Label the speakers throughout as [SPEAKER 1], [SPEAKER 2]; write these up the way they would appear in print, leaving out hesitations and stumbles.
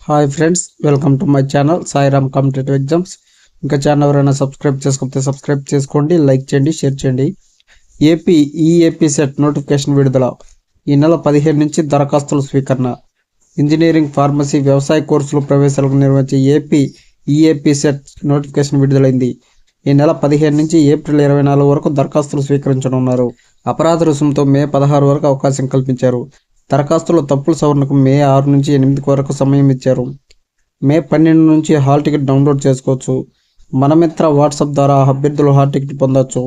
[SPEAKER 1] Hi friends, welcome to my channel Sairam competitive exams. ఇంకా channel ఎవరైనా subscribe చేసుకోకపోతే subscribe చేసుకోండి, లైక్ చేయండి, షేర్ చేయండి. ఏపీ సెట్ నోటిఫికేషన్ విడుదల. ఈ నెల 15 నుంచి దరఖాస్తుల స్వీకరణ. ఇంజనీరింగ్, ఫార్మసీ, వ్యవసాయ కోర్సులు ప్రవేశాలకు నిర్వహించే ఏపీ సెట్ నోటిఫికేషన్ విడుదలైంది. ఈ నెల 15 నుంచి ఏప్రిల్ 24 వరకు దరఖాస్తులు స్వీకరించనున్నారు. అపరాధ రుసుముతో మే 16 వరకు అవకాశం కల్పించారు. దరఖాస్తుల తప్పుల సవరణకు మే 6 నుంచి 8 వరకు సమయం ఇచ్చారు. మే 12 నుంచి హాల్ టికెట్ డౌన్లోడ్ చేసుకోవచ్చు. మనమిత్ర వాట్సాప్ ద్వారా అభ్యర్థులు హాల్ టికెట్ పొందవచ్చు.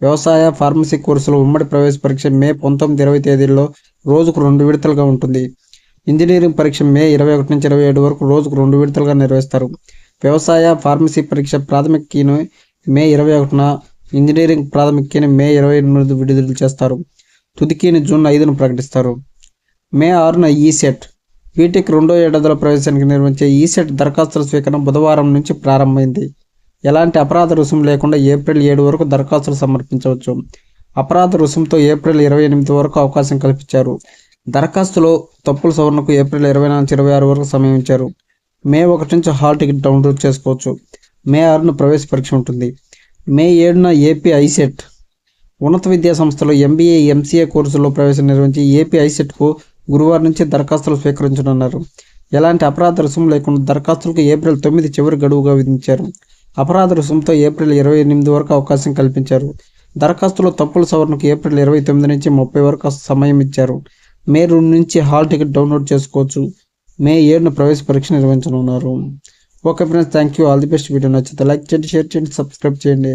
[SPEAKER 1] వ్యవసాయ, ఫార్మసీ కోర్సులు ఉమ్మడి ప్రవేశ పరీక్ష మే 19, 20 తేదీల్లో రోజుకు 2 విడతలుగా ఉంటుంది. ఇంజనీరింగ్ పరీక్ష మే 21 నుంచి 27 వరకు రోజుకు 2 విడతలుగా నిర్వహిస్తారు. వ్యవసాయ, ఫార్మసీ పరీక్ష ప్రాథమిక కీని మే 21న, ఇంజనీరింగ్ ప్రాథమిక కీని మే 28 విడుదల చేస్తారు. తుది కీని జూన్ 5న ప్రకటిస్తారు. మే 6న ఈసెట్. బీటెక్ రెండో ఏడాదిలో ప్రవేశానికి నిర్వహించే ఈసెట్ దరఖాస్తుల స్వీకరణ బుధవారం నుంచి ప్రారంభమైంది. ఎలాంటి అపరాధ రుసుము లేకుండా ఏప్రిల్ 7 వరకు దరఖాస్తులు సమర్పించవచ్చు. అపరాధ రుసుముతో ఏప్రిల్ 28 వరకు అవకాశం కల్పించారు. దరఖాస్తులో తప్పుల సవరణకు ఏప్రిల్ 24 నుంచి 26 వరకు సమయం ఇచ్చారు. మే 1 నుంచి హాల్ టికెట్ డౌన్లోడ్ చేసుకోవచ్చు. మే 6న ప్రవేశ పరీక్ష ఉంటుంది. మే 7న ఏపీ ఐసెట్. ఉన్నత విద్యా సంస్థలో ఎంబీఏ, ఎంసీఏ కోర్సుల్లో ప్రవేశం నిర్వహించి ఏపీ ఐసెట్కు గురువారం నుంచి దరఖాస్తులు స్వీకరించనున్నారు. ఎలాంటి అపరాధ రుసుము లేకుండా దరఖాస్తులకు ఏప్రిల్ 9 చివరి గడువుగా విధించారు. అపరాధ రుసుముతో ఏప్రిల్ 28 వరకు అవకాశం కల్పించారు. దరఖాస్తులో తప్పుల సవరణకు ఏప్రిల్ 29 నుంచి 30 వరకు సమయం ఇచ్చారు. మే 2 నుంచి హాల్ టికెట్ డౌన్లోడ్ చేసుకోవచ్చు. మే 7న ప్రవేశ పరీక్ష నిర్వహించనున్నారు. Okay friends, thank you. All the best. Video నచ్చితే లైక్ చేయండి, షేర్ చేయండి, సబ్స్క్రైబ్ చేయండి.